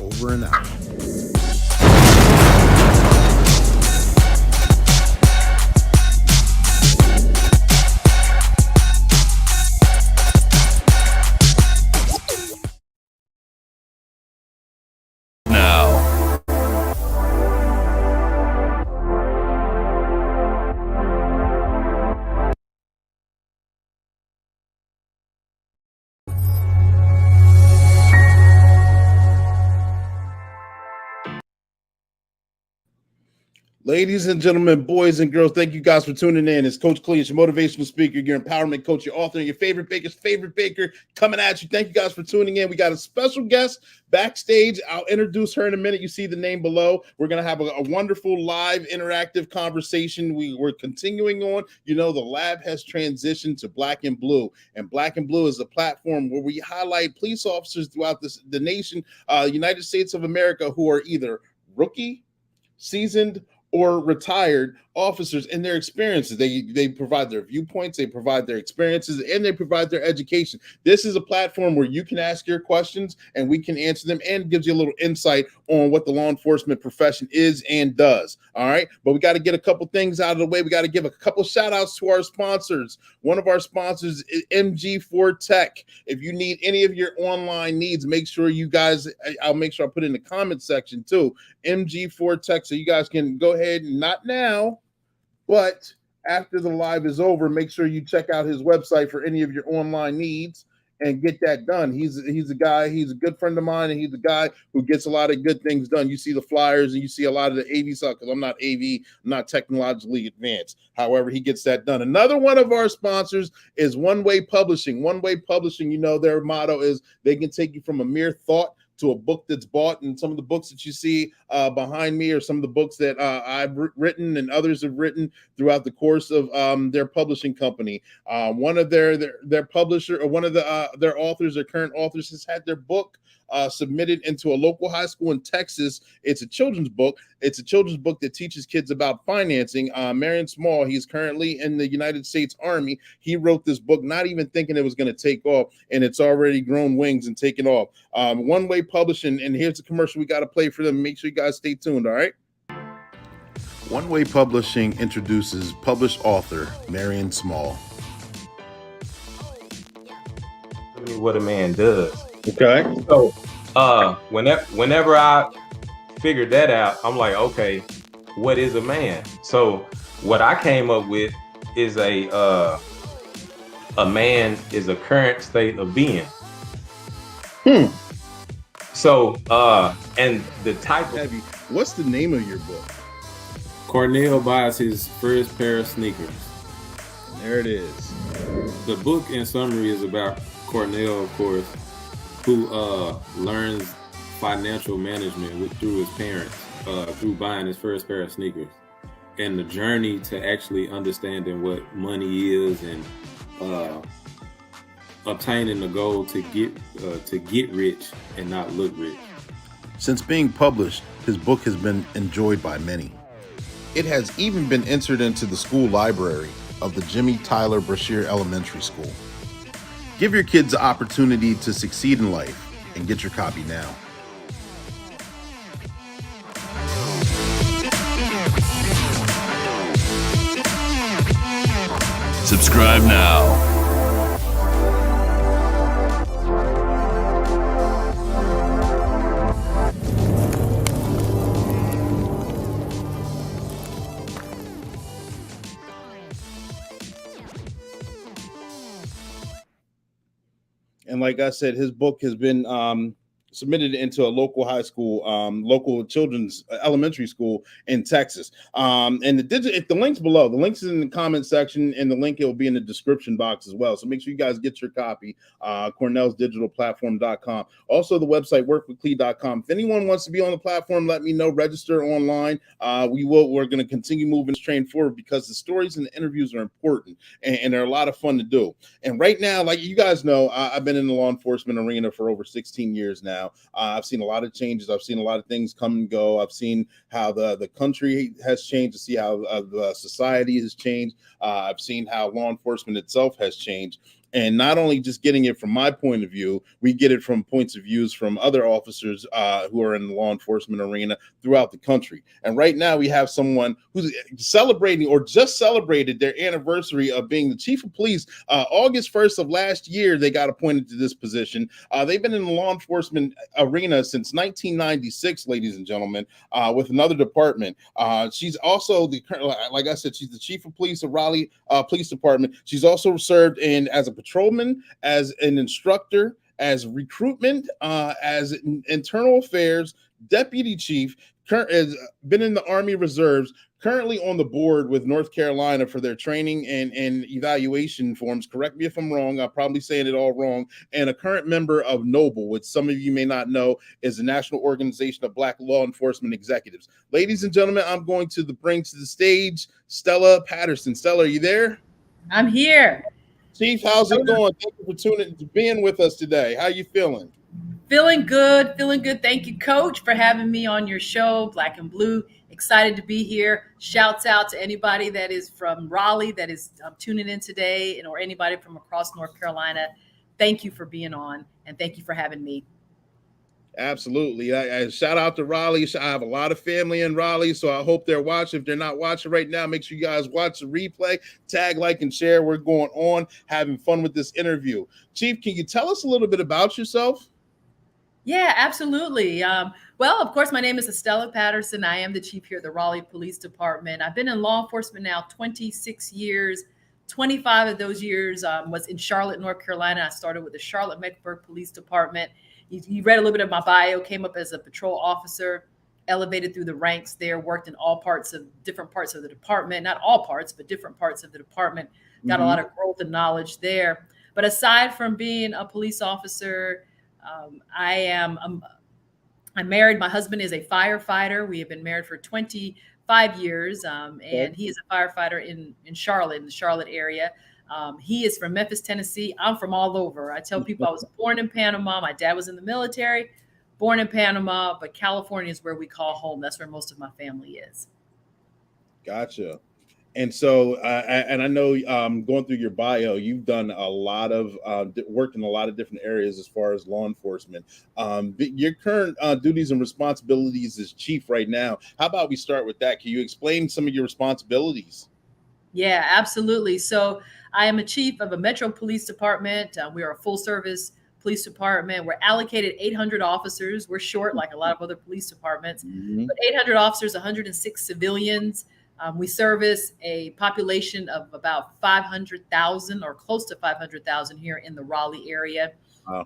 over and out. Ladies and gentlemen, boys and girls, thank you guys for tuning in. It's Coach Cletus, your motivational speaker, your empowerment coach, your author, and your favorite baker's favorite baker coming at you. Thank you guys for tuning in. We got a special guest backstage. I'll introduce her in a minute. You see the name below. We're going to have a wonderful live interactive conversation. We're continuing on. You know, the lab has transitioned to Black and Blue, and Black and Blue is a platform where we highlight police officers throughout the nation, United States of America, who are either rookie, seasoned, or retired officers and their experiences. They provide their viewpoints, they provide their experiences, and they provide their education. This is a platform where you can ask your questions and we can answer them, and gives you a little insight on what the law enforcement profession is and does. All right. But we got to get a couple things out of the way. We got to give a couple shout outs to our sponsors. One of our sponsors is MG4 Tech. If you need any of your online needs, make sure you guys, I'll make sure I put it in the comment section too, MG4 Tech. So you guys can go ahead, and not now, but after the live is over, make sure you check out his website for any of your online needs and get that done. He's a guy, he's a good friend of mine, and he's a guy who gets a lot of good things done. You see the flyers and you see a lot of the AV stuff, because I'm not AV, I'm not technologically advanced. However, he gets that done. Another one of our sponsors is One Way Publishing. One Way Publishing, you know, their motto is they can take you from a mere thought to a book that's bought. And some of the books that you see behind me are some of the books that I've written and others have written throughout the course of their publishing company. One of their publisher, or one of their authors, their current authors, has had their book submitted into a local high school in Texas. It's a children's book. It's a children's book that teaches kids about financing. Marion Small, he's currently in the United States Army. He wrote this book not even thinking it was going to take off, and it's already grown wings and taken off. One Way Publishing, and here's the commercial we got to play for them. Make sure you guys stay tuned, all right? One Way Publishing introduces published author Marion Small. What a man does. Okay. So whenever I figured that out, I'm like, okay, what is a man? So what I came up with is a man is a current state of being. So and the type of, what's the name of your book? Cornell buys his first pair of sneakers. There it is. The book in summary is about Cornell, of course, who learns financial management through his parents, through buying his first pair of sneakers, and the journey to actually understanding what money is, and obtaining the goal to get rich and not look rich. Since being published, his book has been enjoyed by many. It has even been entered into the school library of the Jimmy Tyler Brashear Elementary School. Give your kids the opportunity to succeed in life, and get your copy now. Subscribe now. And like I said, his book has been submitted into a local high school, local children's elementary school in Texas. And the link's below. The link's in the comment section, and the link will be in the description box as well. So make sure you guys get your copy. CornellsDigitalPlatform.com. Also, the website workwithclee.com. If anyone wants to be on the platform, let me know. Register online. We're going to continue moving this train forward, because the stories and the interviews are important, and they're a lot of fun to do. And right now, like you guys know, I've been in the law enforcement arena for over 16 years now. I've seen a lot of changes. I've seen a lot of things come and go. I've seen how the country has changed. To see how the society has changed. I've seen how law enforcement itself has changed. and not only just getting it from my point of view, we get it from points of views from other officers who are in the law enforcement arena throughout the country. And right now we have someone who's celebrating or just celebrated their anniversary of being the chief of police. August 1st of last year, they got appointed to this position. They've been in the law enforcement arena since 1996, ladies and gentlemen, with another department. She's also like I said, she's the chief of police of Raleigh Police Department. She's also served in as a patrolman, as an instructor, as recruitment, as internal affairs, deputy chief, has been in the Army Reserves, currently on the board with North Carolina for their training and evaluation forms. Correct me if I'm wrong. I'm probably saying it all wrong. And a current member of NOBLE, which some of you may not know is the National Organization of Black Law Enforcement Executives. Ladies and gentlemen, I'm going to bring to the stage Stella Patterson. Stella, are you there? I'm here. Chief, how's it going? Thank you for being with us today. How are you feeling? Feeling good. Thank you, Coach, for having me on your show, Black and Blue. Excited to be here. Shouts out to anybody that is from Raleigh that is tuning in today, or anybody from across North Carolina. Thank you for being on, and thank you for having me. Absolutely. I shout out to Raleigh. I have a lot of family in Raleigh, so I hope they're watching. If they're not watching right now, make sure you guys watch the replay, tag, like, and share. We're going on, having fun with this interview. Chief, can you tell us a little bit about yourself? Yeah, absolutely. Well, of course, my name is Stella Patterson. I am the chief here at the Raleigh Police Department. I've been in law enforcement now 26 years. 25 of those years was in Charlotte, North Carolina. I started with the Charlotte-Mecklenburg Police Department. You read a little bit of my bio, came up as a patrol officer, elevated through the ranks there, worked in different parts of the department, not all parts, but different parts of the department. Got a lot of growth and knowledge there. But aside from being a police officer, I'm married. My husband is a firefighter. We have been married for 25 years, and he is a firefighter in Charlotte, in the Charlotte area. He is from Memphis, Tennessee. I'm from all over. I tell people I was born in Panama. My dad was in the military, born in Panama, but California is where we call home. That's where most of my family is. Gotcha. And so, and I know going through your bio, you've done a lot of worked in a lot of different areas as far as law enforcement. Your current duties and responsibilities as chief right now. How about we start with that? Can you explain some of your responsibilities? Yeah, absolutely. So I am a chief of a Metro Police Department. We are a full service police department. We're allocated 800 officers. We're short like a lot of other police departments, but 800 officers, 106 civilians. We service a population of about 500,000 or close to 500,000 here in the Raleigh area. Wow.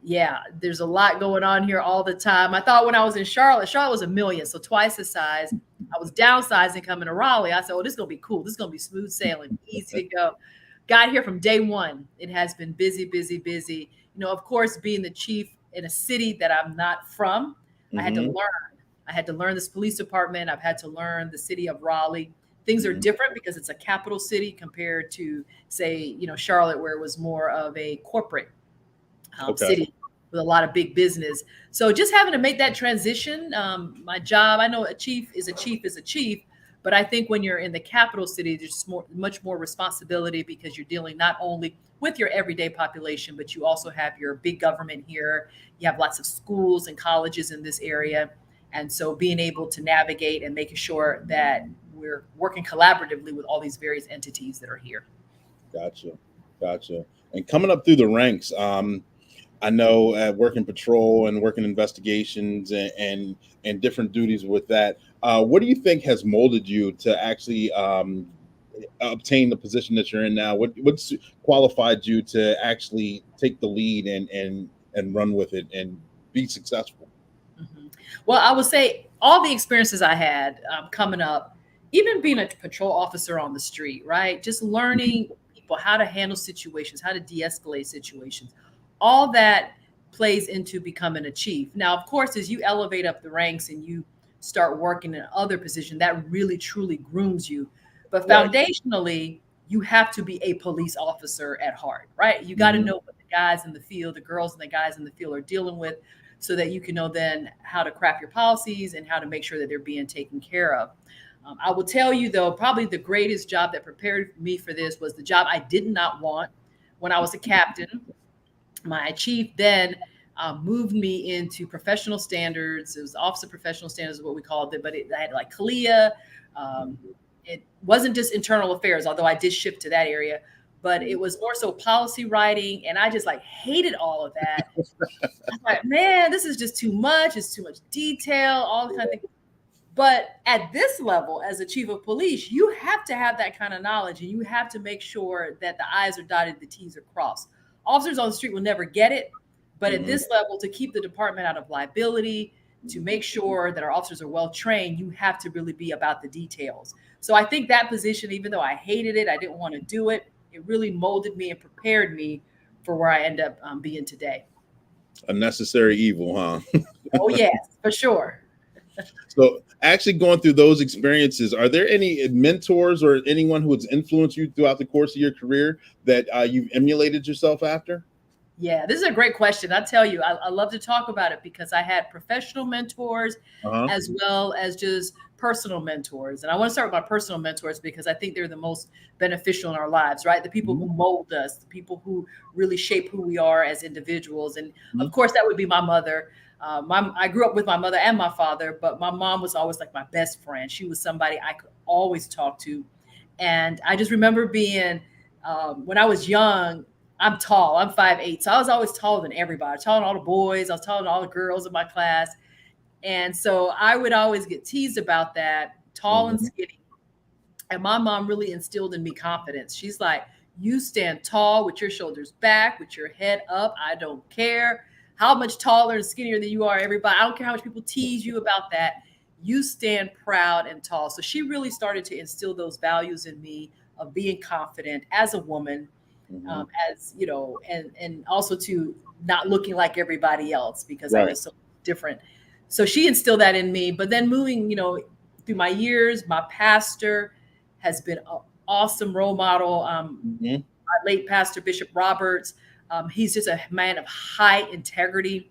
Yeah, there's a lot going on here all the time. I thought when I was in Charlotte was 1 million, so twice the size. I was downsizing coming to Raleigh. I said, oh, this is going to be cool. This is going to be smooth sailing, easy to go. Got here from day one. It has been busy. You know, of course, being the chief in a city that I'm not from, I had to learn. I had to learn this police department. I've had to learn the city of Raleigh. Things are different because it's a capital city compared to, say, you know, Charlotte, where it was more of a corporate city with a lot of big business. So just having to make that transition, my job, I know a chief is a chief, but I think when you're in the capital city, there's much more responsibility because you're dealing not only with your everyday population, but you also have your big government here. You have lots of schools and colleges in this area. And so being able to navigate and making sure that we're working collaboratively with all these various entities that are here. Gotcha. And coming up through the ranks, I know working patrol and working investigations and different duties with that. What do you think has molded you to actually obtain the position that you're in now? What's qualified you to actually take the lead and run with it and be successful? Well, I would say all the experiences I had coming up, even being a patrol officer on the street, right? Just learning people how to handle situations, how to de-escalate situations, all that plays into becoming a chief. Now, of course, as you elevate up the ranks and you start working in other positions, that really truly grooms you. But foundationally, you have to be a police officer at heart, right? You got to know what the guys in the field, the girls and the guys in the field are dealing with, so that you can know then how to craft your policies and how to make sure that they're being taken care of. I will tell you, though, probably the greatest job that prepared me for this was the job I did not want, when I was a captain, my chief then moved me into professional standards. It was Office of Professional Standards is what we called it, but I had like CALIA. It wasn't just internal affairs, although I did shift to that area, but it was more so policy writing. And I just like hated all of that. I was like, man, this is just too much. It's too much detail, all the kind of things. But at this level, as a chief of police, you have to have that kind of knowledge, and you have to make sure that the I's are dotted, the T's are crossed. Officers on the street will never get it, but at this level, to keep the department out of liability, to make sure that our officers are well trained, you have to really be about the details. So I think that position, even though I hated it, I didn't want to do it, it really molded me and prepared me for where I end up being today. A necessary evil, huh? Oh, yes, for sure. So actually going through those experiences, are there any mentors or anyone who has influenced you throughout the course of your career that you've emulated yourself after? Yeah, this is a great question. I tell you, I love to talk about it because I had professional mentors as well as just personal mentors. And I want to start with my personal mentors because I think they're the most beneficial in our lives, right? The people who mold us, the people who really shape who we are as individuals. And of course, that would be my mother. I grew up with my mother and my father, but my mom was always like my best friend. She was somebody I could always talk to. And I just remember being, when I was young, I'm tall, I'm 5'8". So I was always taller than everybody, taller than all the boys. I was taller than all the girls in my class. And so I would always get teased about that, tall and skinny. And my mom really instilled in me confidence. She's like, you stand tall with your shoulders back, with your head up. I don't care how much taller and skinnier than you are, everybody. I don't care how much people tease you about that. You stand proud and tall. So she really started to instill those values in me of being confident as a woman, as you know, and also to not looking like everybody else because I was so different. So she instilled that in me. But then moving, you know, through my years, my pastor has been an awesome role model. My late pastor, Bishop Roberts. He's just a man of high integrity.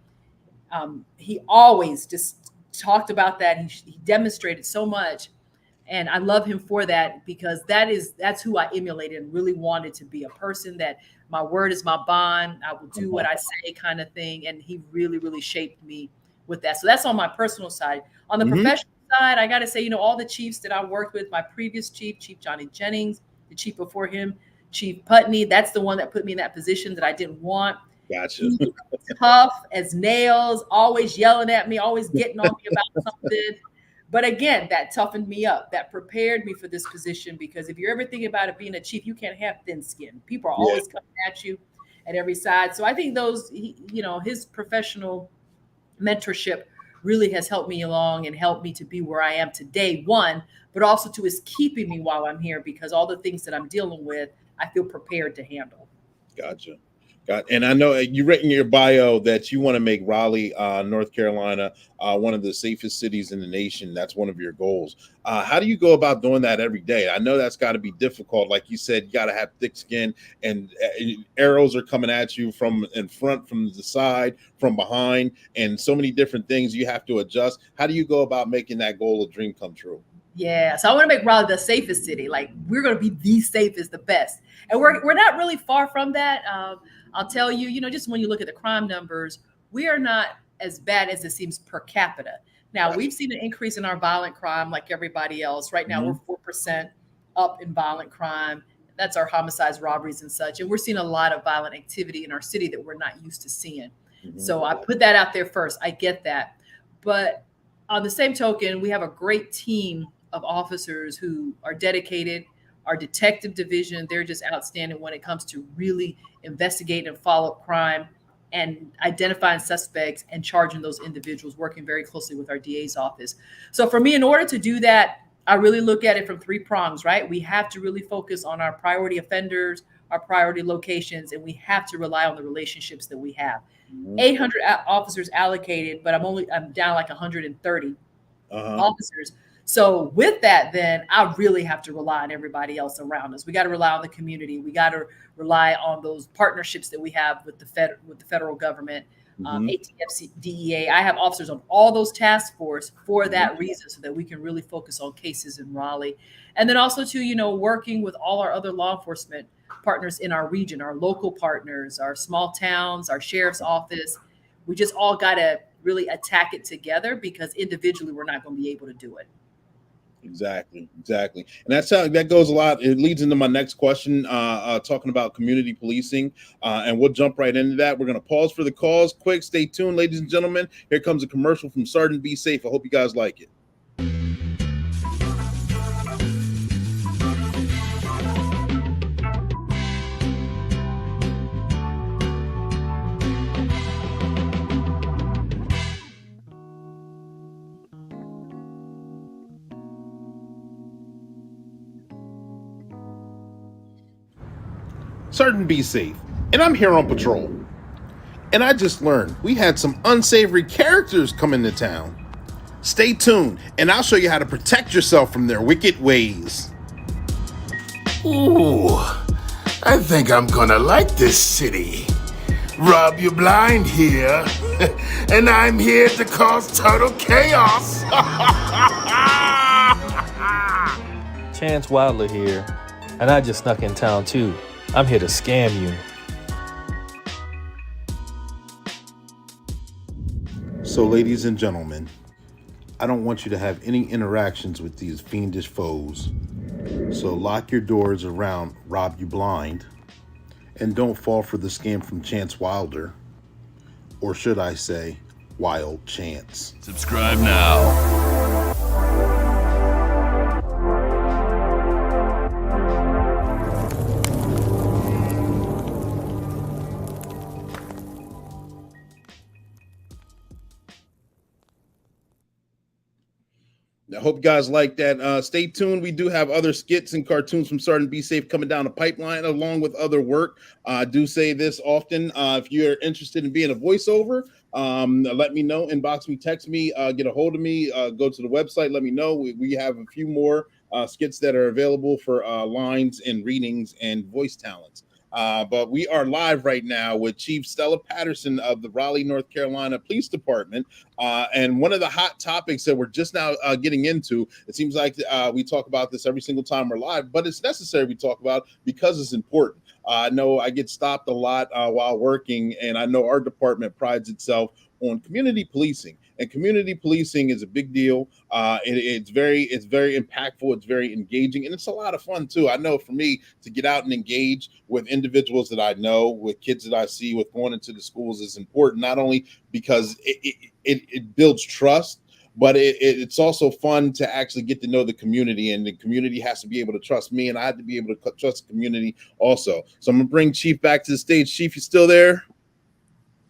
He always just talked about that. He demonstrated so much. And I love him for that because that's who I emulated and really wanted to be, a person that my word is my bond. I will do what I say kind of thing. And he really, really shaped me with that. So that's on my personal side. On the professional side, I got to say, you know, all the chiefs that I worked with, my previous chief, Chief Johnny Jennings, the chief before him, Chief Putney, that's the one that put me in that position that I didn't want. Gotcha. Tough as nails, always yelling at me, always getting on me about something. But again, that toughened me up. That prepared me for this position because if you're ever thinking about it being a chief, you can't have thin skin. People are always coming at you at every side. So I think his professional mentorship really has helped me along and helped me to be where I am today, one, but also is keeping me while I'm here because all the things that I'm dealing with, I feel prepared to handle. Gotcha. And I know you written in your bio that you want to make Raleigh, North Carolina, one of the safest cities in the nation. That's one of your goals. How do you go about doing that every day? I know that's got to be difficult. Like you said, you got to have thick skin and arrows are coming at you from in front, from the side, from behind, and so many different things you have to adjust. How do you go about making that goal a dream come true? Yeah, so I want to make Raleigh the safest city. Like we're going to be the safest, the best, and we're not really far from that. I'll tell you, you know, just when you look at the crime numbers, we are not as bad as it seems per capita. Now we've seen an increase in our violent crime, like everybody else. Right now, we're 4% up in violent crime. That's our homicides, robberies, and such. And we're seeing a lot of violent activity in our city that we're not used to seeing. So I put that out there first. I get that, but on the same token, we have a great team of officers who are dedicated. Our detective division, they're just outstanding when it comes to really investigating and follow up crime and identifying suspects and charging those individuals, working very closely with our DA's office. So for me, in order to do that, I really look at it from three prongs, right? We have to really focus on our priority offenders, our priority locations, and we have to rely on the relationships that we have. 800 officers allocated, but I'm down like 130 officers. So with that, then I really have to rely on everybody else around us. We got to rely on the community. We got to rely on those partnerships that we have with the federal government. ATF, DEA. I have officers on all those task force for that reason, so that we can really focus on cases in Raleigh. And then also to, working with all our other law enforcement partners in our region, our local partners, our small towns, our sheriff's office. We just all got to really attack it together, because individually we're not going to be able to do it. Exactly. And that goes a lot. It leads into my next question, talking about community policing, and we'll jump right into that. We're going to pause for the calls. Quick, stay tuned, ladies and gentlemen. Here comes a commercial from Sergeant Be Safe. I hope you guys like it. Sergeant Be Safe, and I'm here on patrol. And I just learned we had some unsavory characters come into town. Stay tuned, and I'll show you how to protect yourself from their wicked ways. Ooh, I think I'm gonna like this city. Rob you blind here, and I'm here to cause total chaos. Chance Wilder here, and I just snuck in town too. I'm here to scam you. So, ladies and gentlemen, I don't want you to have any interactions with these fiendish foes. So lock your doors around Rob You Blind, and don't fall for the scam from Chance Wilder, or should I say, Wild Chance. Subscribe now. I hope you guys like that. Stay tuned. We do have other skits and cartoons from Sergeant Be Safe coming down the pipeline, along with other work. I do say this often. If you're interested in being a voiceover, let me know. Inbox me, text me, get a hold of me. Go to the website. Let me know. We have a few more skits that are available for lines and readings and voice talents. But we are live right now with Chief Stella Patterson of the Raleigh, North Carolina Police Department. And one of the hot topics that we're just now getting into, it seems like we talk about this every single time we're live, but it's necessary we talk about because it's important. I know I get stopped a lot while working, and I know our department prides itself on community policing. And community policing is a big deal. It's very impactful. It's very engaging, and it's a lot of fun too. I know for me to get out and engage with individuals that I know, with kids that I see, with going into the schools is important. Not only because it builds trust, but it's also fun to actually get to know the community, and the community has to be able to trust me, and I have to be able to trust the community also. So I'm gonna bring Chief back to the stage. Chief, you still there?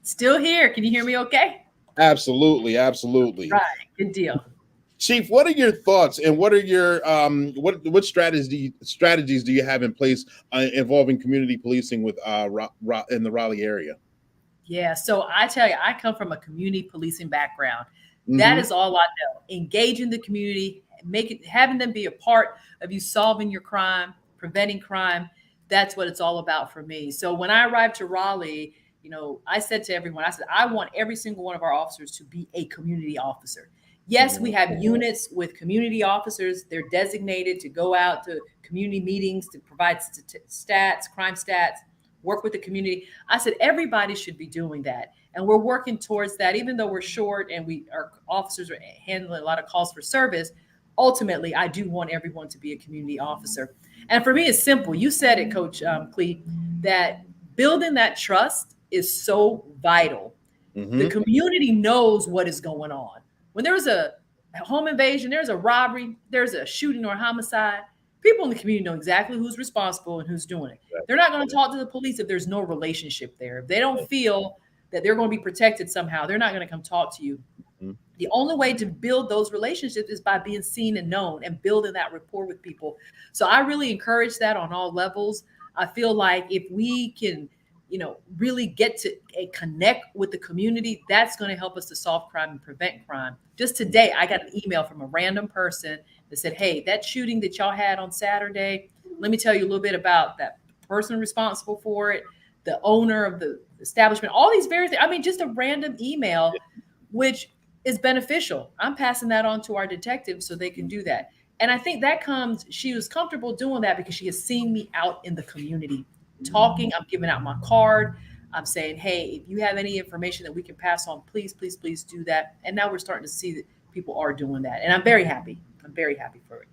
Still here. Can you hear me okay? Absolutely. Right. Good deal. Chief, what are your thoughts, and what are your what strategies do you have in place involving community policing with in the Raleigh area? Yeah, so I tell you, I come from a community policing background. That is all I know. Engaging the community, having them be a part of you solving your crime, preventing crime. That's what it's all about for me. So when I arrived to Raleigh, I said to everyone, I said, I want every single one of our officers to be a community officer. Yes, we have units with community officers. They're designated to go out to community meetings, to provide stats, crime stats, work with the community. I said, everybody should be doing that. And we're working towards that, even though we're short and our officers are handling a lot of calls for service. Ultimately, I do want everyone to be a community officer. And for me, it's simple. You said it, Coach Clee, that building that trust is so vital. The community knows what is going on. When there's a home invasion, there's a robbery, there's a shooting or a homicide, people in the community know exactly who's responsible and who's doing it. They're not going to talk to the police if there's no relationship there. If they don't feel that they're going to be protected somehow, they're not going to come talk to you. The only way to build those relationships is by being seen and known and building that rapport with people. So I really encourage that on all levels. I feel like if we can really get to connect with the community, that's going to help us to solve crime and prevent crime. Just today, I got an email from a random person that said, hey, that shooting that y'all had on Saturday, let me tell you a little bit about that person responsible for it, the owner of the establishment, all these various things. I mean, just a random email, which is beneficial. I'm passing that on to our detectives so they can do that. And I think that she was comfortable doing that because she has seen me out in the community talking. I'm giving out my card. I'm saying, hey, if you have any information that we can pass on, please, please, please do that. And now we're starting to see that people are doing that. And I'm very happy. I'm very happy for it.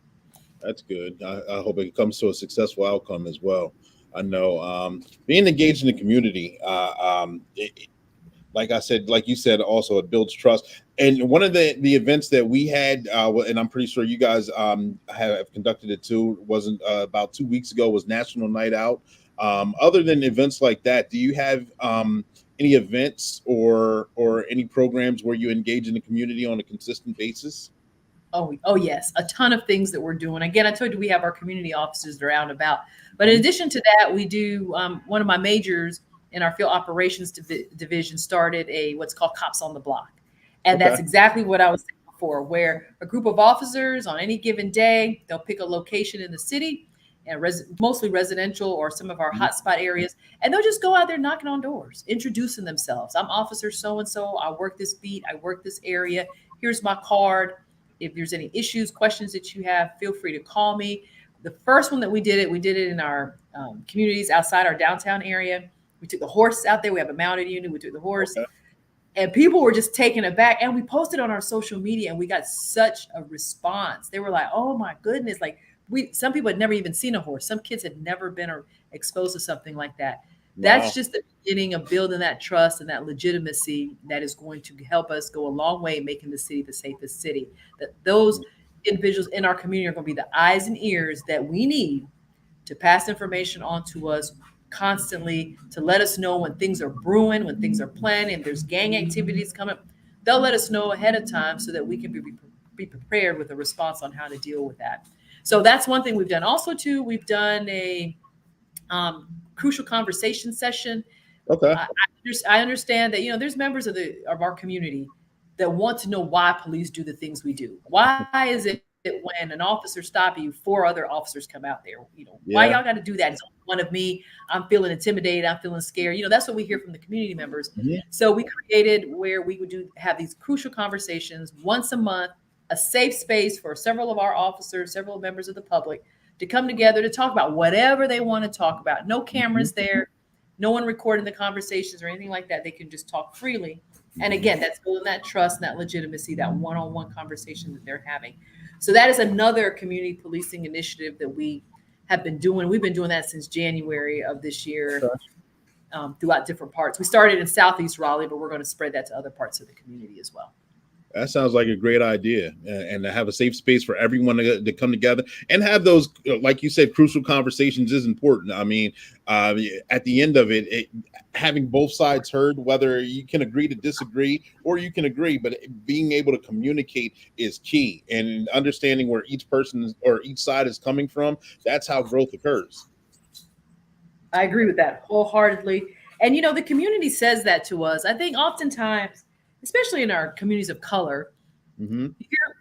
That's good. I hope it comes to a successful outcome as well. I know being engaged in the community, like I said, like you said, also it builds trust. And one of the events that we had, and I'm pretty sure you guys have conducted it too, wasn't about 2 weeks ago, was National Night Out. Other than events like that, do you have any events or any programs where you engage in the community on a consistent basis? Oh yes, a ton of things that we're doing. Again, I told you we have our community officers that are out and about. But in addition to that, we do one of my majors in our field operations division started what's called Cops on the Block. And that's exactly what I was saying before, where a group of officers on any given day, they'll pick a location in the city and mostly residential or some of our hotspot areas. And they'll just go out there knocking on doors, introducing themselves. I'm Officer so-and-so. I work this beat. I work this area. Here's my card. If there's any issues, questions that you have, feel free to call me. The first one that we did it in our communities outside our downtown area. We took the horse out there. We have a mounted unit. We took the horse. And people were just taken aback. And we posted on our social media and we got such a response. They were like, oh my goodness. Like some people had never even seen a horse. Some kids had never been exposed to something like that. That's just the beginning of building that trust and that legitimacy that is going to help us go a long way in making the city the safest city. That those individuals in our community are going to be the eyes and ears that we need to pass information on to us constantly, to let us know when things are brewing, when things are planned, and there's gang activities coming. They'll let us know ahead of time so that we can be prepared with a response on how to deal with that. So that's one thing we've done. Also, too, we've done a crucial conversation session. I understand that, there's members of our community that want to know why police do the things we do. Why is it that when an officer stops you, 4 other officers come out there? Why y'all got to do that? It's one of me. I'm feeling intimidated. I'm feeling scared. That's what we hear from the community members. So we created where we would have these crucial conversations once a month, a safe space for several of our officers, several members of the public to come together to talk about whatever they want to talk about. No cameras there, no one recording the conversations or anything like that. They can just talk freely. And again, that's building that trust and that legitimacy, that one-on-one conversation that they're having. So that is another community policing initiative that we have been doing. We've been doing that since January of this year throughout different parts. We started in Southeast Raleigh, but we're going to spread that to other parts of the community as well. That sounds like a great idea, and to have a safe space for everyone to come together and have those, like you said, crucial conversations is important. I mean, at the end of it, having both sides heard, whether you can agree to disagree or you can agree, but being able to communicate is key, and understanding where each person or each side is coming from. That's how growth occurs. I agree with that wholeheartedly. And, the community says that to us. I think oftentimes, especially in our communities of color, you hear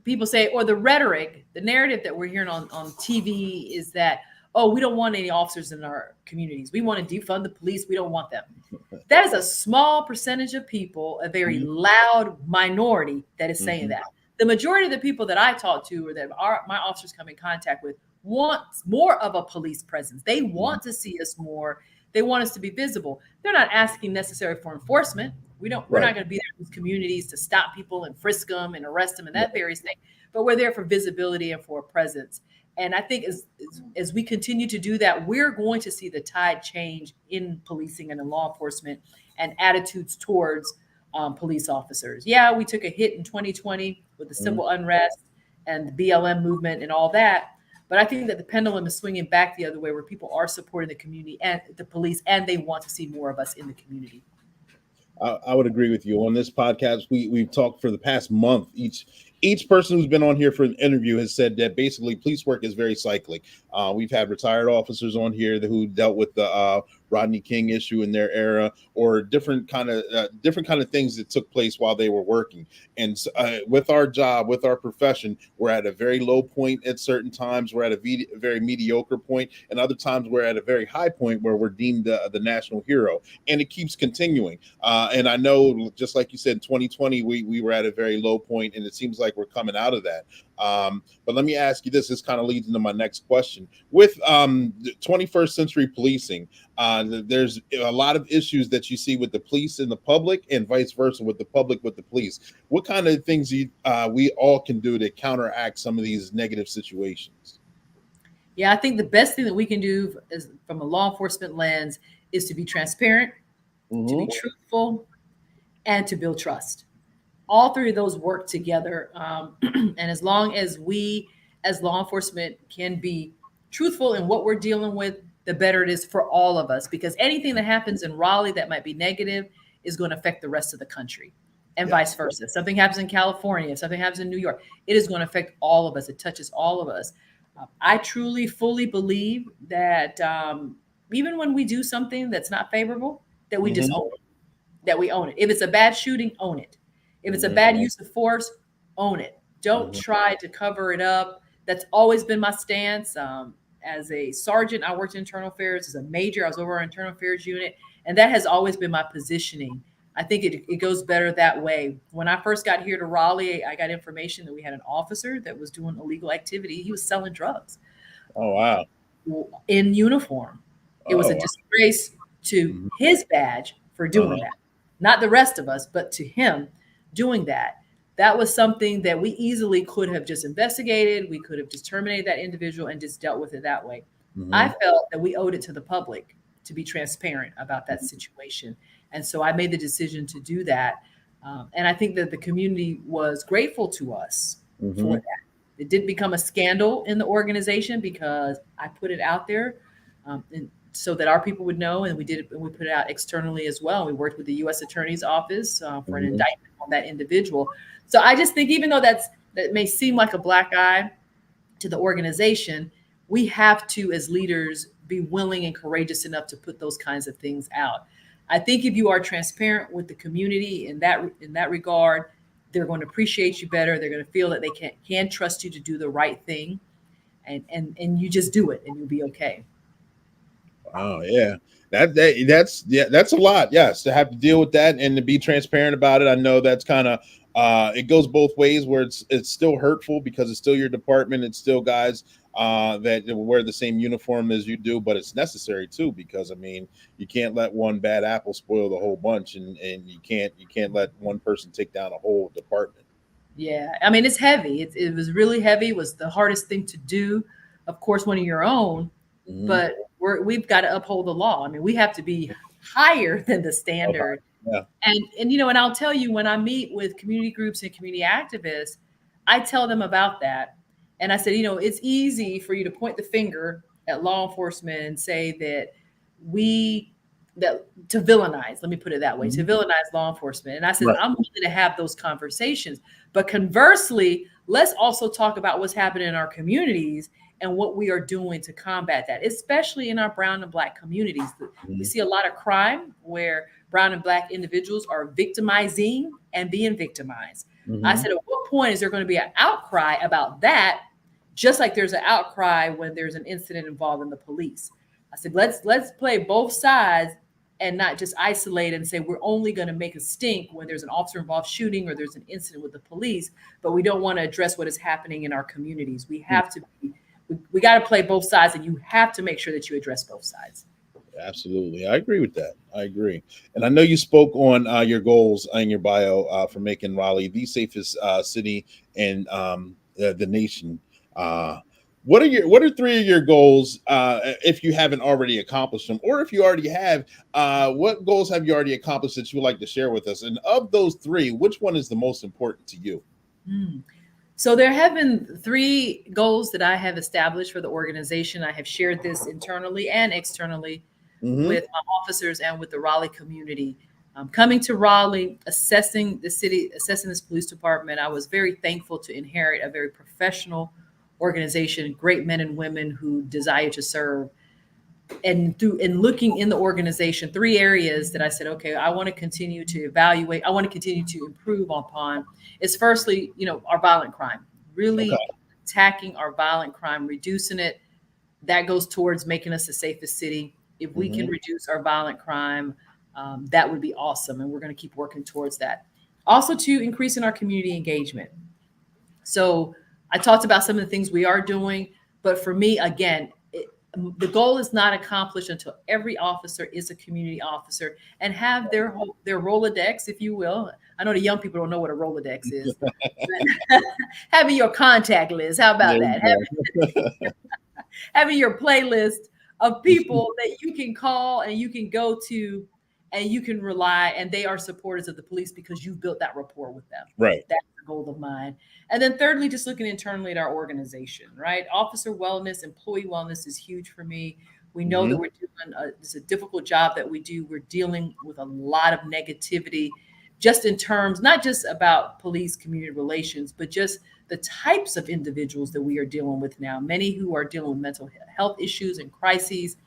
people say, or the rhetoric, the narrative that we're hearing on TV is that, oh, we don't want any officers in our communities. We want to defund the police. We don't want them. That is a small percentage of people, a very loud minority that is saying that. The majority of the people that I talk to or that my officers come in contact with want more of a police presence. They want to see us more. They want us to be visible. They're not asking necessarily for enforcement. We're not going to be there in these communities to stop people and frisk them and arrest them and that various thing. But we're there for visibility and for a presence. And I think as we continue to do that, we're going to see the tide change in policing and in law enforcement and attitudes towards police officers. Yeah, we took a hit in 2020 with the civil unrest and the BLM movement and all that. But I think that the pendulum is swinging back the other way, where people are supporting the community and the police, and they want to see more of us in the community. I would agree with you. On this podcast, we've talked for the past month, each each person who's been on here for an interview has said that basically police work is very cyclic. We've had retired officers on here who dealt with the Rodney King issue in their era, or different kind of things that took place while they were working. And with our job, with our profession, we're at a very low point at certain times. We're at a very mediocre point, and other times we're at a very high point where we're deemed the national hero. And it keeps continuing. And I know, just like you said, in 2020 we were at a very low point, and it seems like we're coming out of that. But let me ask you this. This kind of leads into my next question. With 21st century policing, there's a lot of issues that you see with the police and the public, and vice versa with the public with the police. What kind of things we all can do to counteract some of these negative situations? Yeah, I think the best thing that we can do is, from a law enforcement lens, is to be transparent, to be truthful, and to build trust. All three of those work together. And as long as we, as law enforcement, can be truthful in what we're dealing with, the better it is for all of us. Because anything that happens in Raleigh that might be negative is going to affect the rest of the country, and vice versa. If something happens in California, if something happens in New York, it is going to affect all of us. It touches all of us. I truly, fully believe that even when we do something that's not favorable, that we just own it, that we own it. If it's a bad shooting, own it. If it's a bad use of force, own it. Don't try to cover it up. That's always been my stance. As a sergeant, I worked in internal affairs. As a major, I was over our internal affairs unit. And that has always been my positioning. I think it goes better that way. When I first got here to Raleigh, I got information that we had an officer that was doing illegal activity. He was selling drugs. Oh, wow. In uniform. It was a disgrace to his badge for doing that. Not the rest of us, but to him doing that. That was something that we easily could have just investigated. We could have just terminated that individual and just dealt with it that way. I felt that we owed it to the public to be transparent about that situation. And so I made the decision to do that. And I think that the community was grateful to us for that. It didn't become a scandal in the organization because I put it out there, and so that our people would know. And we did it, and we put it out externally as well. We worked with the U.S. Attorney's Office for an indictment on that individual. So I just think, even though that may seem like a black eye to the organization, we have to, as leaders, be willing and courageous enough to put those kinds of things out. I think if you are transparent with the community in that regard, they're going to appreciate you better. They're going to feel that they can trust you to do the right thing, and you just do it, and you'll be okay. Oh yeah. That's a lot. Yes, to have to deal with that and to be transparent about it. I know that's kind of it goes both ways, where it's still hurtful because it's still your department. It's still guys that wear the same uniform as you do, but it's necessary too, because I mean, you can't let one bad apple spoil the whole bunch, and you can't let one person take down a whole department. Yeah, I mean, it's heavy. It was really heavy. It was the hardest thing to do, of course, when you're your own. But we've got to uphold the law. I mean, we have to be higher than the standard. Yeah. And and I'll tell you, when I meet with community groups and community activists, I tell them about that. And I said, it's easy for you to point the finger at law enforcement and say that to villainize, let me put it that way, to villainize law enforcement. And I said, I'm willing to have those conversations. But conversely, let's also talk about what's happening in our communities and what we are doing to combat that, especially in our brown and black communities. We see a lot of crime where brown and black individuals are victimizing and being victimized. I said, at what point is there going to be an outcry about that? Just like there's an outcry when there's an incident involving the police. I said, let's play both sides and not just isolate and say we're only going to make a stink when there's an officer involved shooting or there's an incident with the police, but we don't want to address what is happening in our communities. We have to we got to play both sides, and you have to make sure that you address both sides. Absolutely. I agree with that. I agree. And I know you spoke on your goals in your bio for making Raleigh the safest city in the nation. What are three of your goals, if you haven't already accomplished them, or if you already have, what goals have you already accomplished that you would like to share with us? And of those three, which one is the most important to you? So there have been three goals that I have established for the organization. I have shared this internally and externally with my officers and with the Raleigh community. Coming to Raleigh, assessing the city, assessing this police department, I was very thankful to inherit a very professional organization, great men and women who desire to serve. And looking in the organization, 3 areas that I said, okay, I want to continue to evaluate, I want to continue to improve upon is firstly, our violent crime, really attacking our violent crime, reducing it. That goes towards making us the safest city. If we can reduce our violent crime, that would be awesome. And we're going to keep working towards that. Also to increasing our community engagement. So I talked about some of the things we are doing, but for me, again, the goal is not accomplished until every officer is a community officer and have their Rolodex, if you will. I know the young people don't know what a Rolodex is. Having your contact list. How about that? Having your playlist of people that you can call and you can go to and you can rely, and they are supporters of the police because you've built that rapport with them. Right. That's the goal of mine. And then thirdly, just looking internally at our organization, right? Officer wellness, employee wellness is huge for me. We know that we're doing it's a difficult job that we do. We're dealing with a lot of negativity, just in terms, not just about police community relations, but just the types of individuals that we are dealing with now. Many who are dealing with mental health issues and crises.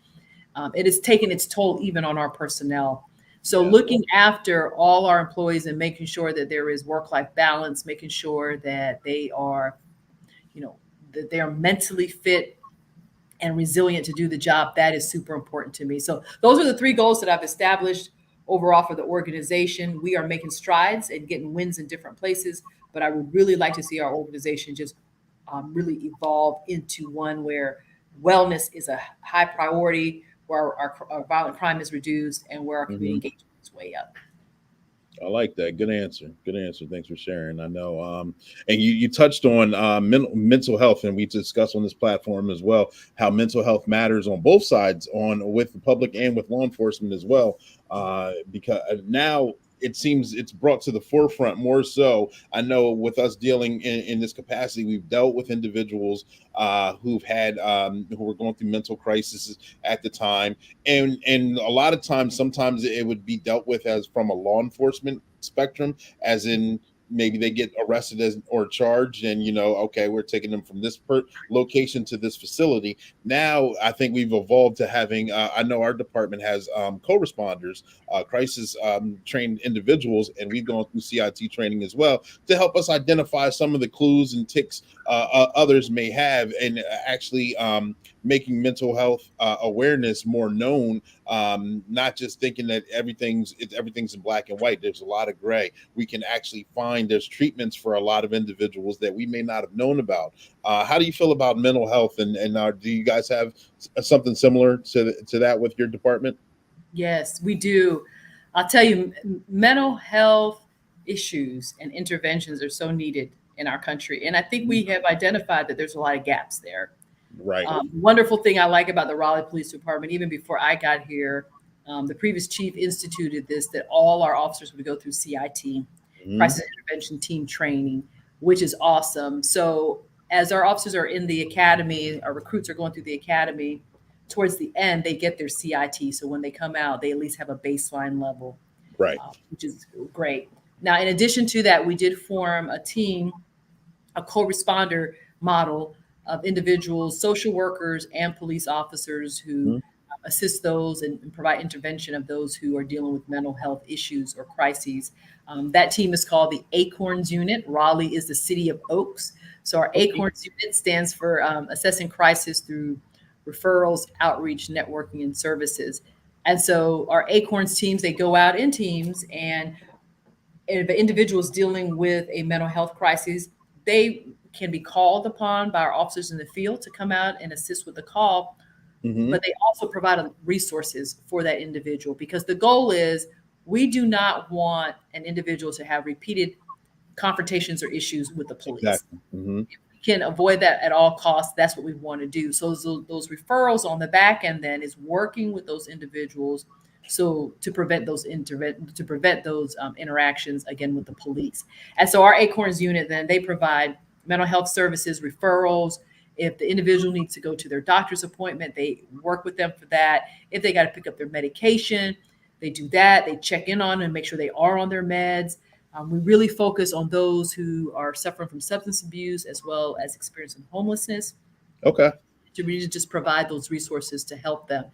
It has taken its toll even on our personnel. So looking after all our employees and making sure that there is work-life balance, making sure that they are, that they are mentally fit and resilient to do the job, that is super important to me. So those are the 3 goals that I've established overall for the organization. We are making strides and getting wins in different places, but I would really like to see our organization just really evolve into one where wellness is a high priority, where our violent crime is reduced, and where our community engagement is way up. I like that. Good answer. Good answer. Thanks for sharing. I know. And you touched on mental health, and we discussed on this platform as well how mental health matters on both sides, with the public and with law enforcement as well. Because now it seems it's brought to the forefront more so. I know with us dealing in this capacity, we've dealt with individuals who were going through mental crises at the time, and a lot of times, sometimes it would be dealt with as from a law enforcement spectrum, as in maybe they get arrested or charged, and okay, we're taking them from this location to this facility. Now I think we've evolved to having I know our department has co-responders, crisis trained individuals, and we've gone through CIT training as well to help us identify some of the clues and ticks others may have, and actually making mental health awareness more known, not just thinking that everything's in black and white. There's a lot of gray. We can actually find there's treatments for a lot of individuals that we may not have known about. How do you feel about mental health, and do you guys have something similar to that with your department? Yes, we do. I'll tell you, mental health issues and interventions are so needed in our country. And I think we have identified that there's a lot of gaps there. Right. Wonderful thing I like about the Raleigh Police Department, even before I got here, the previous chief instituted this, that all our officers would go through CIT, crisis intervention team training, which is awesome. So as our officers are in the academy, our recruits are going through the academy, towards the end, they get their CIT. So when they come out, they at least have a baseline level, right, which is great. Now, in addition to that, we did form a team, a co-responder model of individuals, social workers, and police officers who assist those and provide intervention of those who are dealing with mental health issues or crises. That team is called the Acorns Unit. Raleigh is the city of Oaks. So our Acorns Unit stands for assessing crisis through referrals, outreach, networking, and services. And so our Acorns teams, they go out in teams, and if an individual is dealing with a mental health crisis, they can be called upon by our officers in the field to come out and assist with the call. But they also provide resources for that individual, because the goal is we do not want an individual to have repeated confrontations or issues with the police. Exactly. If we can avoid that at all costs, that's what we want to do. So those referrals on the back end then is working with those individuals, so to prevent those interactions again with the police. And so our Acorns Unit, then they provide mental health services, referrals. If the individual needs to go to their doctor's appointment, they work with them for that. If they got to pick up their medication, They do that. They check in on them and make sure they are on their meds. We really focus on those who are suffering from substance abuse as well as experiencing homelessness. Okay. To really just provide those resources to help them.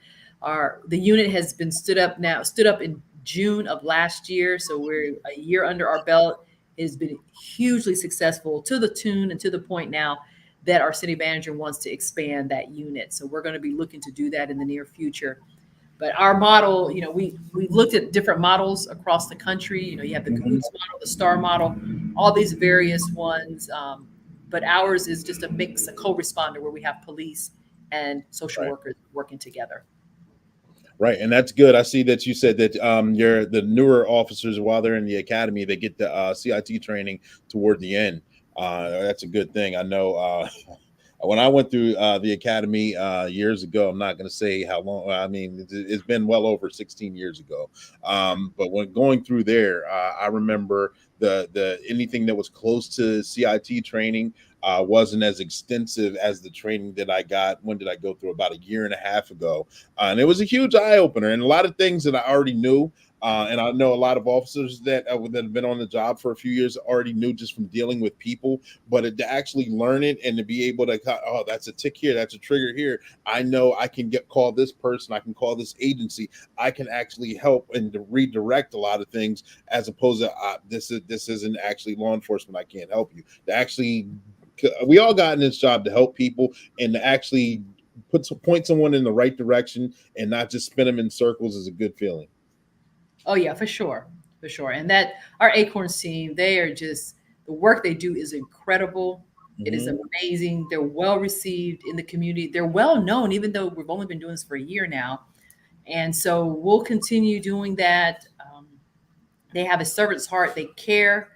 The unit has been stood up in June of last year, so we're a year under our belt. It has been hugely successful to the tune and to the point now that our city manager wants to expand that unit. So we're going to be looking to do that in the near future. But our model, we've looked at different models across the country. You have the Cahoots model, the STAR model, all these various ones. But ours is just a mix, a co-responder where we have police and social workers working together. Right, and that's good. I see that you said that the newer officers, while they're in the academy, they get the CIT training toward the end. That's a good thing. I know when I went through the academy years ago, I'm not going to say how long. I mean, it's been well over 16 years ago. But when going through there, I remember the anything that was close to CIT training wasn't as extensive as the training that I got. When did I go through? About a year and a half ago. And it was a huge eye opener, and a lot of things that I already knew. And I know a lot of officers that have been on the job for a few years already knew just from dealing with people, but to actually learn it and to be able to, oh, that's a tick here, that's a trigger here. I know I can call this person, I can call this agency, I can actually help and to redirect a lot of things, as opposed to this isn't actually law enforcement, I can't help you. To actually, we all got in this job to help people and to actually point someone in the right direction and not just spin them in circles is a good feeling. Oh yeah, for sure. And that our Acorns team, they are just, the work they do is incredible. It is amazing. They're well received in the community. They're well known, even though we've only been doing this for a year now. And so we'll continue doing that. They have a servant's heart. They care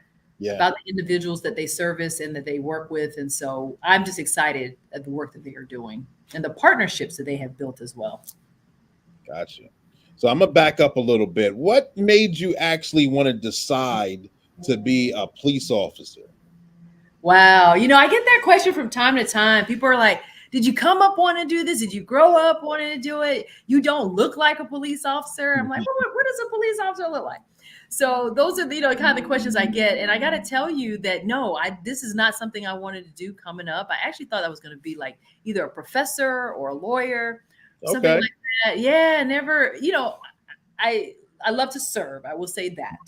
about the individuals that they service and that they work with. And so I'm just excited at the work that they are doing and the partnerships that they have built as well. Gotcha. So I'm gonna back up a little bit. What made you actually want to decide to be a police officer? Wow. I get that question from time to time. People are like, did you come up wanting to do this? Did you grow up wanting to do it? You don't look like a police officer. I'm like, well, what does a police officer look like? So those are the, kind of the questions I get. And I got to tell you that, no, this is not something I wanted to do coming up. I actually thought I was going to be like either a professor or a lawyer, something like that. Yeah, never, I love to serve. I will say that.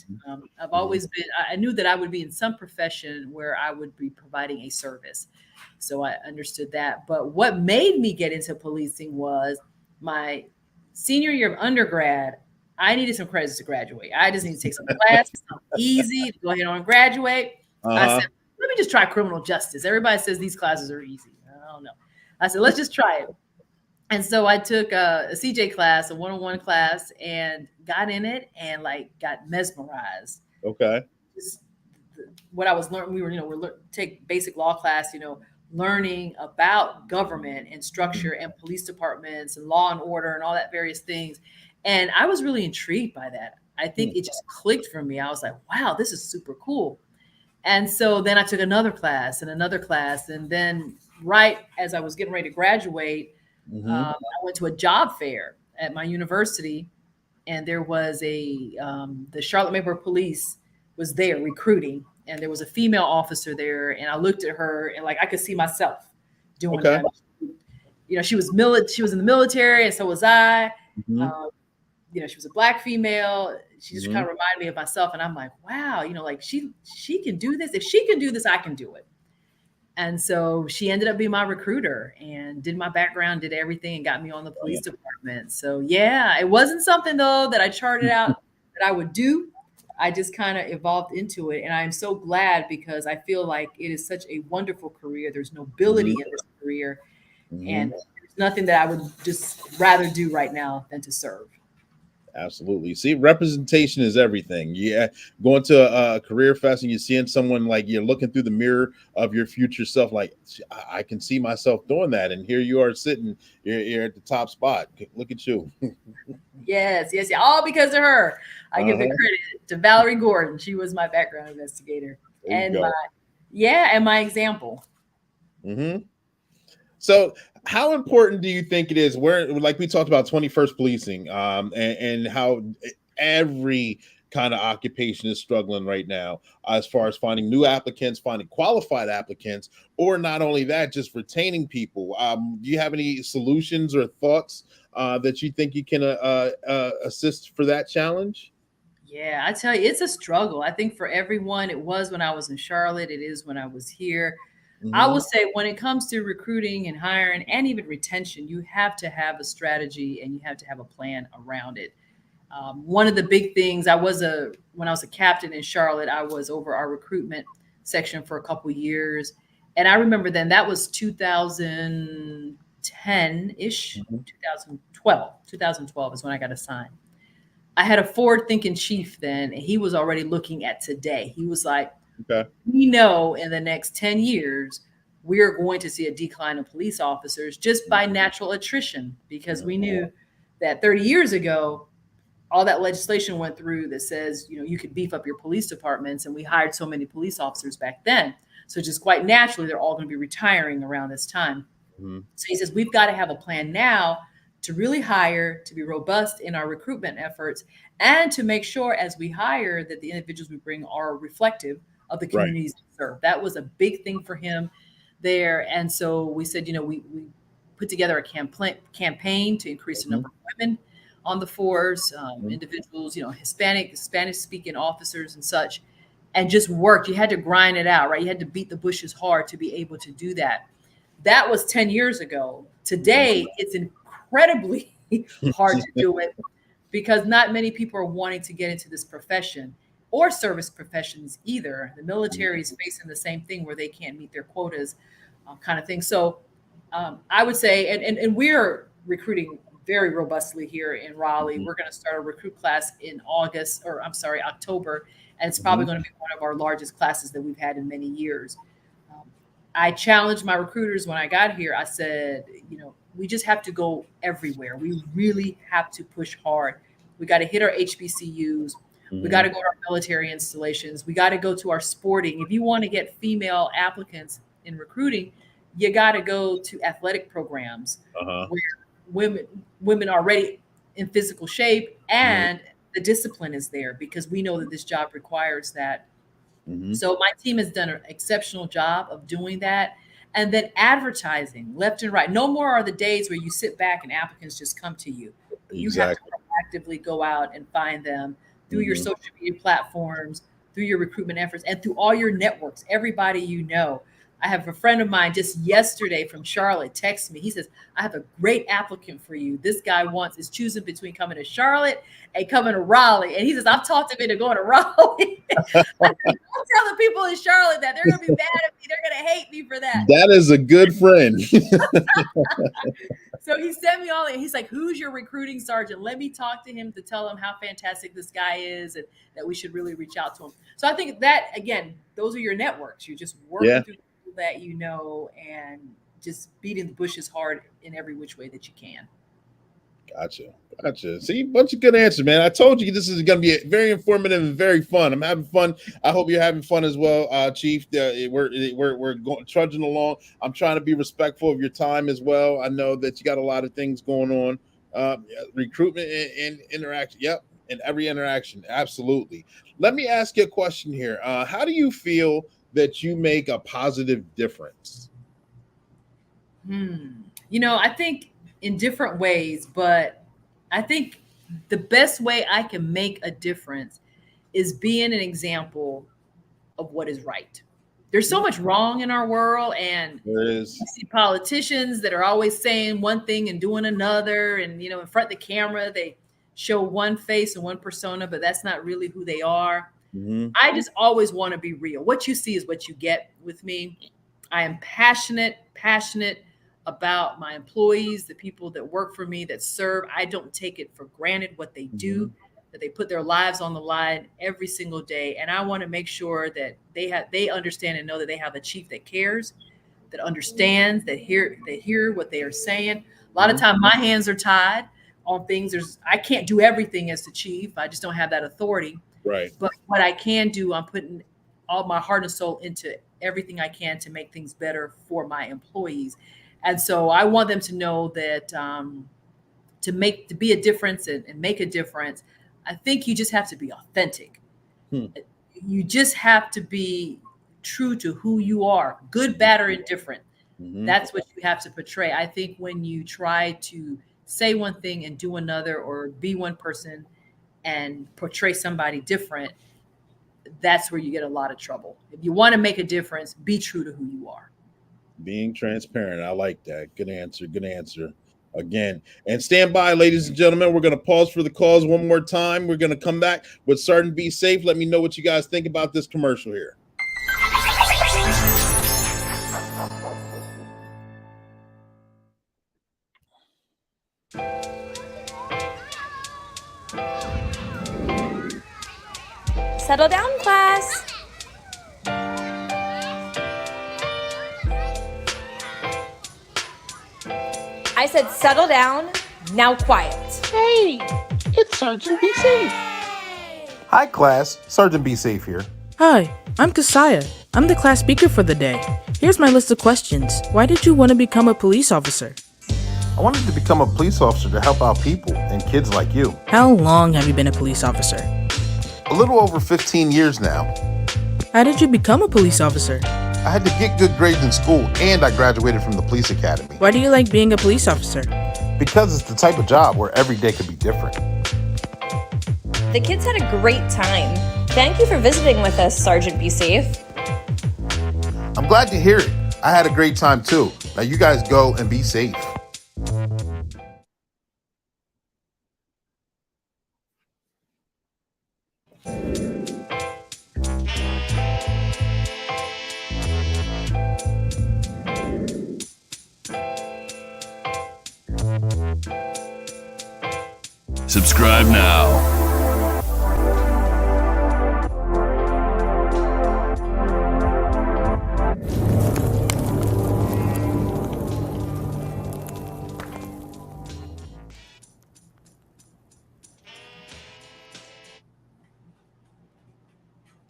I've always been, I knew that I would be in some profession where I would be providing a service. So I understood that. But what made me get into policing was my senior year of undergrad. I needed some credits to graduate. I just need to take some classes, something easy to go ahead and graduate. I said, let me just try criminal justice. Everybody says these classes are easy. I don't know. I said, let's just try it. And so I took a CJ class, a one-on-one class, and got in it and got mesmerized. Okay. Just what I was learning, we're take basic law class, learning about government and structure and police departments and law and order and all that various things. And I was really intrigued by that. I think it just clicked for me. I was like, wow, this is super cool. And so then I took another class. And then right as I was getting ready to graduate, I went to a job fair at my university, and there was the Charlotte Maple Police was there recruiting, and there was a female officer there, and I looked at her and I could see myself doing that. She was in the military, and so was I. She was a Black female. She just kind of reminded me of myself, and I'm like, wow, she can do this. If she can do this, I can do it. And so she ended up being my recruiter and did my background, did everything, and got me on the police department. So yeah, it wasn't something though that I charted out that I would do. I just kind of evolved into it. And I'm so glad because I feel like it is such a wonderful career. There's nobility in this career. And there's nothing that I would just rather do right now than to serve. Absolutely. See, representation is everything. Yeah, going to a career fest and you're seeing someone you're looking through the mirror of your future self. I can see myself doing that, and here you are sitting. You're at the top spot. Look at you. Yes. All because of her. I give the credit to Valerie Gordon. She was my background investigator and my example. So how important do you think it is where, we talked about 21st policing, and how every kind of occupation is struggling right now as far as finding new applicants, finding qualified applicants, or not only that, just retaining people. Do you have any solutions or thoughts that you think you can assist for that challenge? Yeah, I tell you, it's a struggle. I think for everyone, it was when I was in Charlotte, it is when I was here. I will Mhm. say when it comes to recruiting and hiring and even retention, you have to have a strategy and you have to have a plan around it. One of the big things when I was a captain in Charlotte, I was over our recruitment section for a couple years, and I remember then that was 2010 ish, Mhm. 2012 is when I got assigned. I had a forward thinking chief then, and he was already looking at today. He was like, Okay. we know in the next 10 years, we're going to see a decline in police officers just by natural attrition, because we knew that 30 years ago, all that legislation went through that says, you could beef up your police departments. And we hired so many police officers back then. So just quite naturally, they're all going to be retiring around this time. Mhm. So he says, we've got to have a plan now to really hire, to be robust in our recruitment efforts, and to make sure as we hire that the individuals we bring are reflective of the Right. communities we serve. That was a big thing for him there. And so we said, we put together a campaign to increase the Mhm. number of women on the force, Mhm. individuals, Hispanic, Spanish speaking officers and such, and just worked. You had to grind it out, right? You had to beat the bushes hard to be able to do that. That was 10 years ago. Today, it's incredibly hard to do it because not many people are wanting to get into this profession or service professions either. The military is facing the same thing where they can't meet their quotas, kind of thing. So I would say, and we're recruiting very robustly here in Raleigh. Mhm. We're going to start a recruit class in October, and it's probably Mhm. going to be one of our largest classes that we've had in many years. Um, I challenged my recruiters when I got here. I said, we just have to go everywhere. We really have to push hard. We got to hit our HBCUs. We got to Mhm. go to our military installations. We got to go to our sporting. If you want to get female applicants in recruiting, you got to go to athletic programs Uh-huh. where women are already in physical shape Mhm. and the discipline is there because we know that this job requires that. Mhm. So my team has done an exceptional job of doing that. And then advertising left and right. No more are the days where you sit back and applicants just come to you. You have to Exactly. proactively go out and find them through your Mhm. social media platforms, through your recruitment efforts, and through all your networks, everybody you know. I have a friend of mine just yesterday from Charlotte text me. He says, I have a great applicant for you. This guy is choosing between coming to Charlotte and coming to Raleigh. And he says, I've talked him into going to Raleigh. I'm telling people in Charlotte that they're gonna be mad at me. They're gonna hate me for that. That is a good friend. So he sent me all. He's like, "Who's your recruiting sergeant? Let me talk to him to tell him how fantastic this guy is, and that we should really reach out to him." So I think that again, those are your networks. You're just working Yeah. through people that you know and just beating the bushes hard in every which way that you can. Gotcha. See, bunch of good answers, man. I told you this is going to be very informative and very fun. I'm having fun. I hope you're having fun as well, Chief. We're going trudging along. I'm trying to be respectful of your time as well. I know that you got a lot of things going on, recruitment and interaction. Yep, and every interaction, absolutely. Let me ask you a question here. How do you feel that you make a positive difference? I think in different ways, but I think the best way I can make a difference is being an example of what is right. There's so much wrong in our world, and There you is. see politicians that are always saying one thing and doing another, and in front of the camera they show one face and one persona, but that's not really who they are. Mhm. I just always want to be real. What you see is what you get with me. I am passionate about my employees, the people that work for me, that serve. I don't take it for granted what they do, Mhm. that they put their lives on the line every single day. And I want to make sure that they understand and know that they have a chief that cares, that understands, that hear what they are saying. A lot of Mhm. time my hands are tied on things. I can't do everything as the chief. I just don't have that authority. Right. But what I can do, I'm putting all my heart and soul into everything I can to make things better for my employees. And so I want them to know that to be a difference and make a difference, I think you just have to be authentic. Hmm. You just have to be true to who you are, good, bad, or indifferent. Mhm. That's what you have to portray. I think when you try to say one thing and do another, or be one person and portray somebody different, that's where you get a lot of trouble. If you want to make a difference, be true to who you are. Being transparent. I like that. Good answer. Good answer. Again. And stand by, ladies and gentlemen. We're going to pause for the calls one more time. We're going to come back with Sergeant Be Safe. Let me know what you guys think about this commercial here. Settle down, class. I said settle down, now quiet. Hey, it's Sergeant Be Safe. Hi, class. Sergeant Be Safe here. Hi, I'm Kasaya. I'm the class speaker for the day. Here's my list of questions. Why did you want to become a police officer? I wanted to become a police officer to help out people and kids like you. How long have you been a police officer? A little over 15 years now. How did you become a police officer? I had to get good grades in school and I graduated from the police academy. Why do you like being a police officer? Because it's the type of job where every day could be different. The kids had a great time. Thank you for visiting with us, Sergeant Be Safe. I'm glad to hear it. I had a great time too. Now you guys go and be safe. Subscribe now.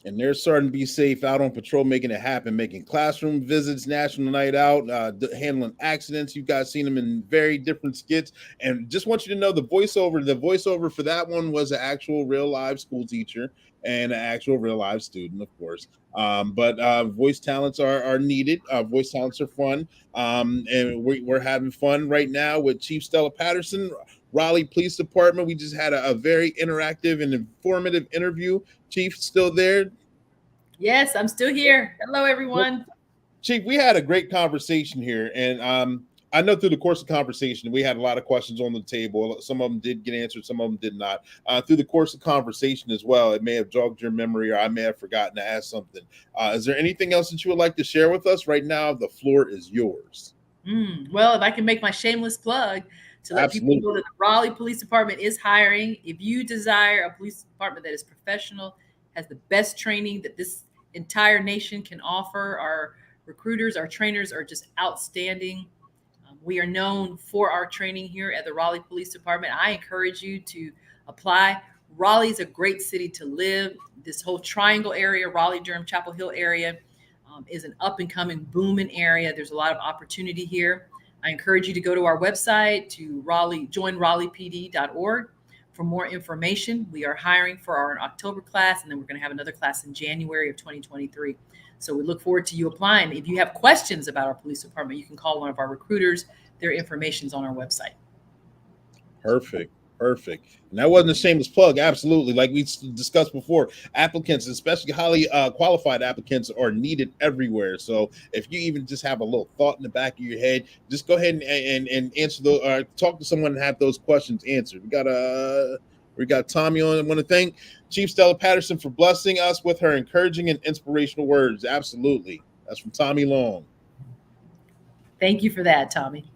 And there's Sergeant Be Safe out on patrol, making it happen, making classroom visits, national night out, handling accidents. You guys seen them in very different skits. And just want you to know the voiceover for that one was an actual real live school teacher and an actual real live student, of course. But voice talents are needed. Voice talents are fun. And we're having fun right now with Chief Stella Patterson, Raleigh Police Department. We just had a very interactive and informative interview. Chief, still there? Yes, I'm still here. Hello, everyone. Chief, we had a great conversation here, and I know through the course of conversation we had a lot of questions on the table. Some of them did get answered, some of them did not. Through the course of conversation as well, it may have jogged your memory, or I may have forgotten to ask something. Is there anything else that you would like to share with us right now? The floor is yours. Well, if I can make my shameless plug to let people know that the Raleigh Police Department is hiring. If you desire a police department that is professional, has the best training that this entire nation can offer, our recruiters, our trainers are just outstanding. We are known for our training here at the Raleigh Police Department. I encourage you to apply. Raleigh is a great city to live. This whole triangle area, Raleigh, Durham, Chapel Hill area, is an up and coming, booming area. There's a lot of opportunity here. I encourage you to go to our website, to joinraleighpd.org for more information. We are hiring for our October class, and then we're going to have another class in January of 2023. So we look forward to you applying. If you have questions about our police department, you can call one of our recruiters. Their information's on our website. Perfect. And that wasn't a shameless plug. Absolutely. Like we discussed before, applicants, especially highly qualified applicants, are needed everywhere. So if you even just have a little thought in the back of your head, just go ahead and answer those, talk to someone and have those questions answered. We got Tommy on. I want to thank Chief Stella Patterson for blessing us with her encouraging and inspirational words. Absolutely. That's from Tommy Long. Thank you for that, Tommy.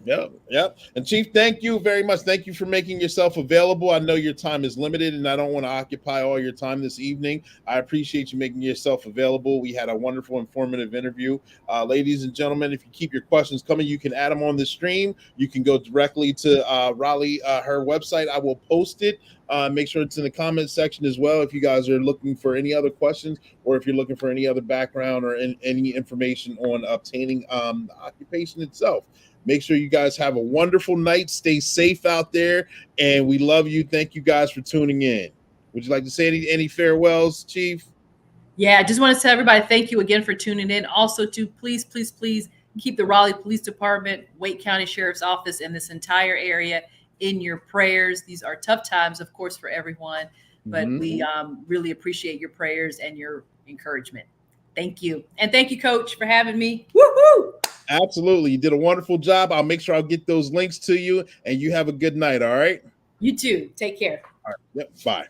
Yep. And Chief, thank you very much. Thank you for making yourself available. I know your time is limited and I don't want to occupy all your time this evening. I appreciate you making yourself available. We had a wonderful, informative interview. Ladies and gentlemen, if you keep your questions coming, you can add them on the stream. You can go directly to Raleigh, her website. I will post it. Make sure it's in the comment section as well if you guys are looking for any other questions, or if you're looking for any other background or any information on obtaining the occupation itself. Make sure you guys have a wonderful night. Stay safe out there, and we love you. Thank you guys for tuning in. Would you like to say any farewells, Chief? Yeah, I just want to tell everybody thank you again for tuning in. Also, to please keep the Raleigh Police Department, Wake County Sheriff's Office, and this entire area in your prayers. These are tough times, of course, for everyone, but we really appreciate your prayers and your encouragement. Thank you. And thank you, Coach, for having me. Woo-hoo! Absolutely. You did a wonderful job. I'll make sure I'll get those links to you, and you have a good night, all right? You too. Take care. All right. Yep. Bye.